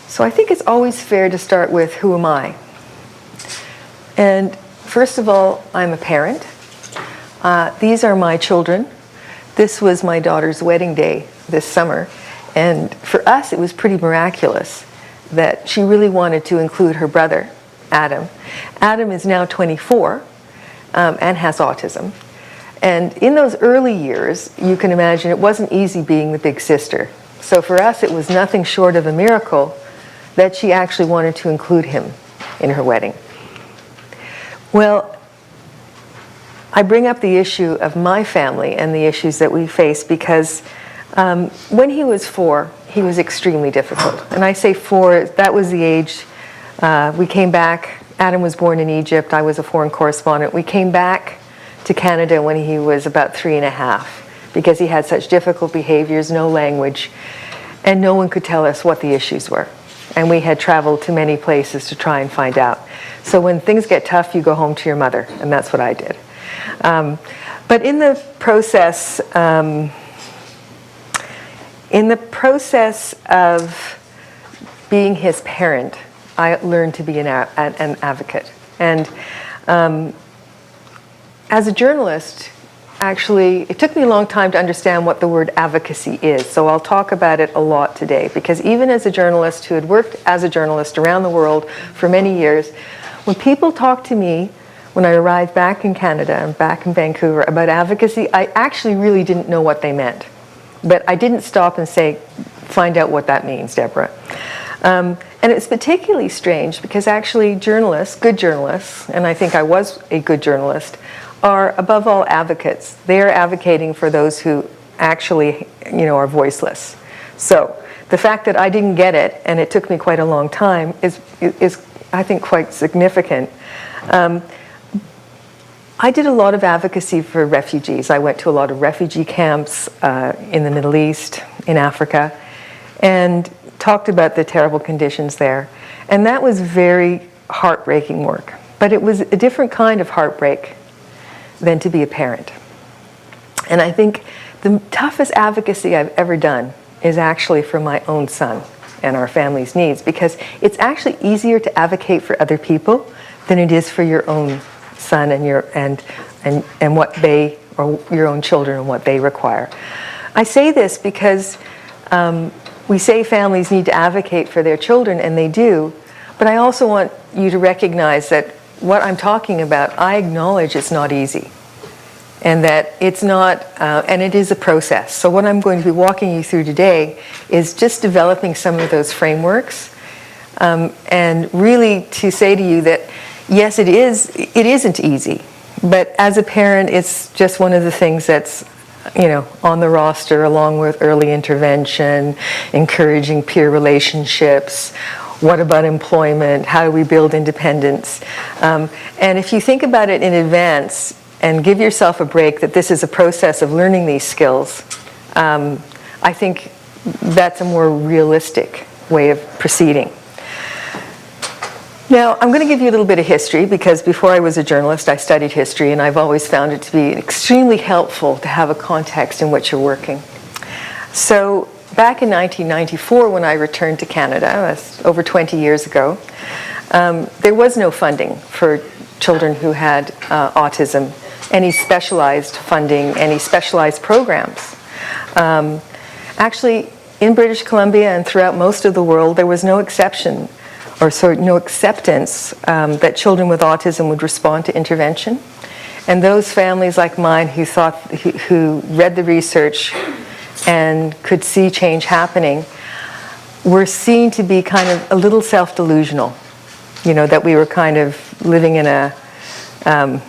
So I think it's always fair to start with, who am I? And first of all, I'm a parent. These are my children. This was my daughter's wedding day this summer. And for us, it was pretty miraculous that she really wanted to include her brother, Adam. Adam is now 24 and has autism. And in those early years, you can imagine it wasn't easy being the big sister. So for us, it was nothing short of a miracle that she actually wanted to include him in her wedding. Well, I bring up the issue of my family and the issues that we face because when he was 4, he was extremely difficult. And I say 4, that was the age we came back. Adam was born in Egypt. I was a foreign correspondent. We came back to Canada when he was about 3.5 because he had such difficult behaviors, no language, and no one could tell us what the issues were. And we had traveled to many places to try and find out. So when things get tough, you go home to your mother, and that's what I did. But in the process of being his parent, I learned to be an advocate. And as a journalist, actually, it took me a long time to understand what the word advocacy is. So I'll talk about it a lot today, because even as a journalist who had worked as a journalist around the world for many years, when people talk to me when I arrived back in Canada and back in Vancouver about advocacy, I actually really didn't know what they meant. But I didn't stop and say, find out what that means, Deborah. And it's particularly strange because actually journalists, good journalists, and I think I was a good journalist, are above all advocates. They are advocating for those who actually, are voiceless. So the fact that I didn't get it, and it took me quite a long time, is I think quite significant. I did a lot of advocacy for refugees. I went to a lot of refugee camps in the Middle East, in Africa, and talked about the terrible conditions there. And that was very heartbreaking work. But it was a different kind of heartbreak than to be a parent. And I think the toughest advocacy I've ever done is actually for my own son and our family's needs, because it's actually easier to advocate for other people than it is for your own son and what they, or your own children and what they require. I say this because we say families need to advocate for their children, and they do, but I also want you to recognize that what I'm talking about, I acknowledge it's not easy, and that it's not, and it is a process. So what I'm going to be walking you through today is just developing some of those frameworks, and really to say to you that, yes, it isn't easy, but as a parent, it's just one of the things that's on the roster, along with early intervention, encouraging peer relationships. What about employment? How do we build independence? And if you think about it in advance and give yourself a break that this is a process of learning these skills, I think that's a more realistic way of proceeding. Now, I'm going to give you a little bit of history, because before I was a journalist, I studied history, and I've always found it to be extremely helpful to have a context in which you're working. So back in 1994, when I returned to Canada, that's over 20 years ago, there was no funding for children who had autism, any specialized funding, any specialized programs. Actually, in British Columbia and throughout most of the world, there was no exception, or no acceptance that children with autism would respond to intervention. And those families like mine who read the research and could see change happening were seen to be kind of a little self-delusional, that we were kind of living in a, that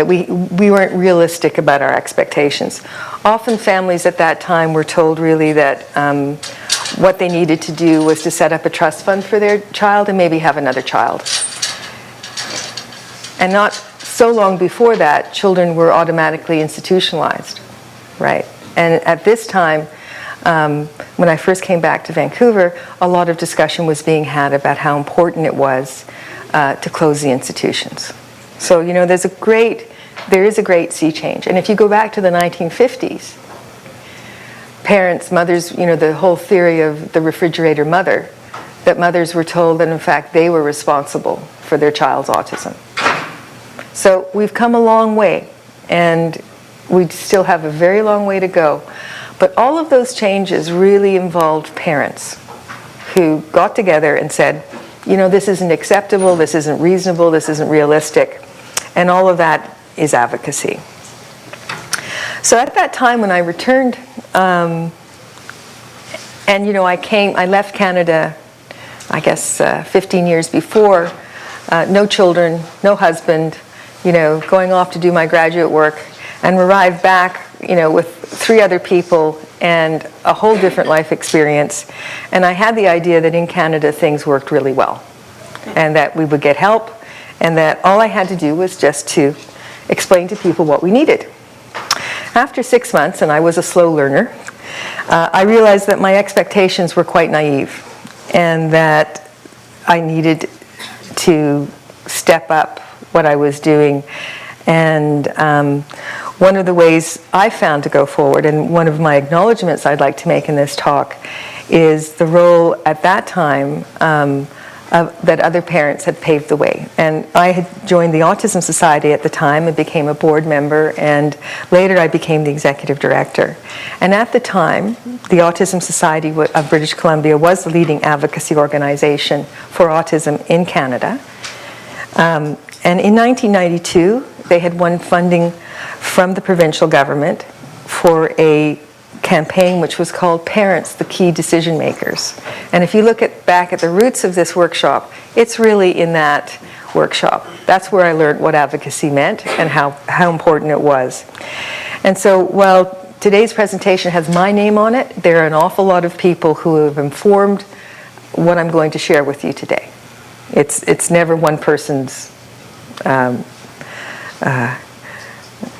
we weren't realistic about our expectations. Often families at that time were told really that what they needed to do was to set up a trust fund for their child and maybe have another child. And not so long before that, children were automatically institutionalized, right? And at this time, when I first came back to Vancouver, a lot of discussion was being had about how important it was to close the institutions. So, there is a great sea change. And if you go back to the 1950s, parents, mothers, the whole theory of the refrigerator mother, that mothers were told that in fact they were responsible for their child's autism. So we've come a long way, and we still have a very long way to go. But all of those changes really involved parents who got together and said, this isn't acceptable, this isn't reasonable, this isn't realistic. And all of that is advocacy. So at that time when I returned, I left Canada, I guess 15 years before, no children, no husband, going off to do my graduate work, and arrived back, with 3 other people and a whole different life experience. And I had the idea that in Canada things worked really well, and that we would get help, and that all I had to do was just to explain to people what we needed. After 6 months, and I was a slow learner, I realized that my expectations were quite naive, and that I needed to step up what I was doing. And one of the ways I found to go forward, and one of my acknowledgments I'd like to make in this talk, is the role at that time that other parents had paved the way. And I had joined the Autism Society at the time and became a board member, and later I became the executive director. And at the time, the Autism Society of British Columbia was the leading advocacy organization for autism in Canada. And in 1992, they had won funding from the provincial government for a campaign which was called Parents, the Key Decision Makers. And if you look back at the roots of this workshop, it's really in that workshop. That's where I learned what advocacy meant and how important it was. And so while today's presentation has my name on it, there are an awful lot of people who have informed what I'm going to share with you today. It's never one person's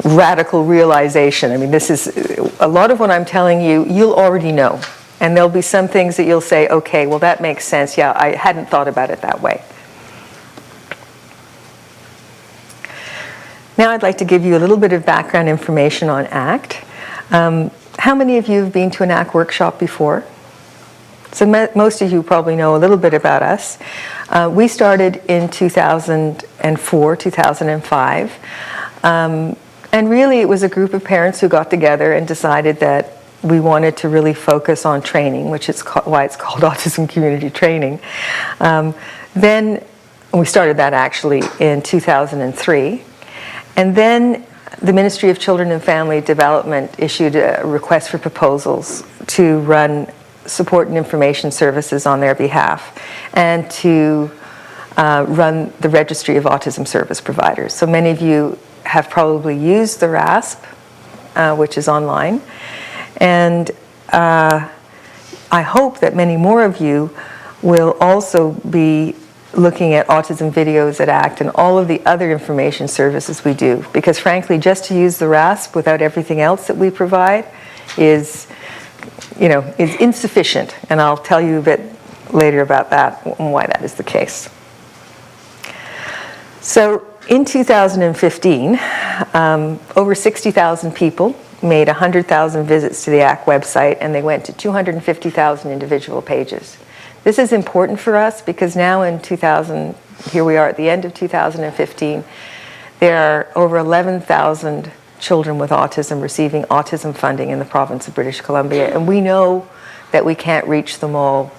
radical realization. I mean, this is a lot of what I'm telling you, you'll already know. And there'll be some things that you'll say, okay, well, that makes sense. Yeah, I hadn't thought about it that way. Now I'd like to give you a little bit of background information on ACT. How many of you have been to an ACT workshop before? So most of you probably know a little bit about us. We started in 2004, 2005. And really it was a group of parents who got together and decided that we wanted to really focus on training, which is why it's called Autism Community Training. Then we started that actually in 2003. And then the Ministry of Children and Family Development issued a request for proposals to run support and information services on their behalf, and to run the Registry of Autism Service Providers. So many of you have probably used the RASP, which is online. And I hope that many more of you will also be looking at autism videos at ACT and all of the other information services we do. Because frankly, just to use the RASP without everything else that we provide is insufficient. And I'll tell you a bit later about that and why that is the case. So in 2015, over 60,000 people made 100,000 visits to the ACT website, and they went to 250,000 individual pages. This is important for us because now in here we are at the end of 2015, there are over 11,000 children with autism receiving autism funding in the province of British Columbia. And we know that we can't reach them all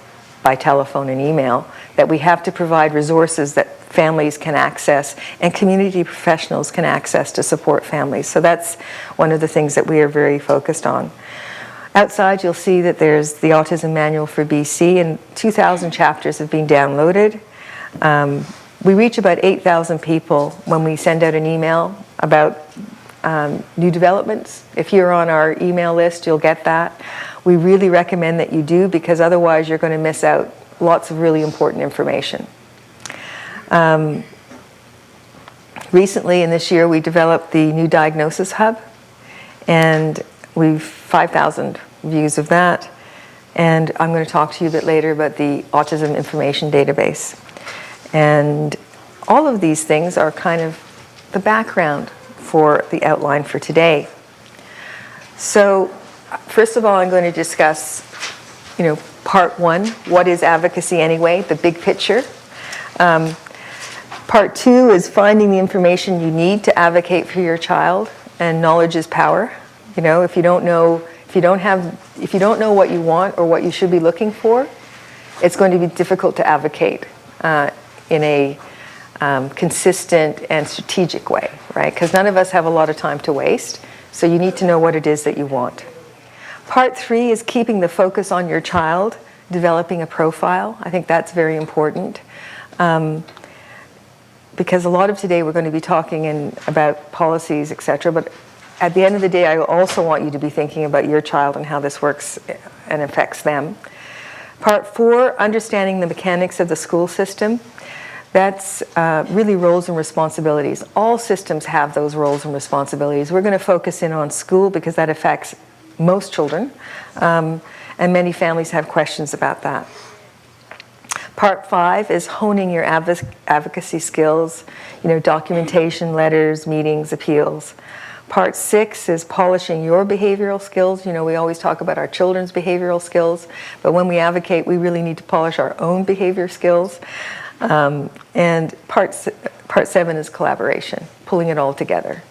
by telephone and email, that we have to provide resources that families can access and community professionals can access to support families. So that's one of the things that we are very focused on. Outside, you'll see that there's the Autism Manual for BC, and 2,000 chapters have been downloaded. We reach about 8,000 people when we send out an email about new developments. If you're on our email list, you'll get that. We really recommend that you do, because otherwise you're going to miss out lots of really important information. Recently in this year, we developed the new Diagnosis Hub, and we've 5,000 views of that. And I'm going to talk to you a bit later about the Autism Information Database. And all of these things are kind of the background for the outline for today. So first of all, I'm going to discuss, part one, what is advocacy anyway, the big picture. Part two is finding the information you need to advocate for your child, and knowledge is power. If you don't know what you want or what you should be looking for, it's going to be difficult to advocate in a consistent and strategic way, right? Because none of us have a lot of time to waste, so you need to know what it is that you want. Part three is keeping the focus on your child, developing a profile. I think that's very important. Because a lot of today we're going to be talking about policies, etc. But at the end of the day, I also want you to be thinking about your child and how this works and affects them. Part four, understanding the mechanics of the school system. That's really roles and responsibilities. All systems have those roles and responsibilities. We're going to focus in on school because that affects most children, and many families have questions about that. Part five is honing your advocacy skills, documentation, letters, meetings, appeals. Part six is polishing your behavioral skills. We always talk about our children's behavioral skills, but when we advocate, we really need to polish our own behavior skills. And part seven is collaboration, pulling it all together.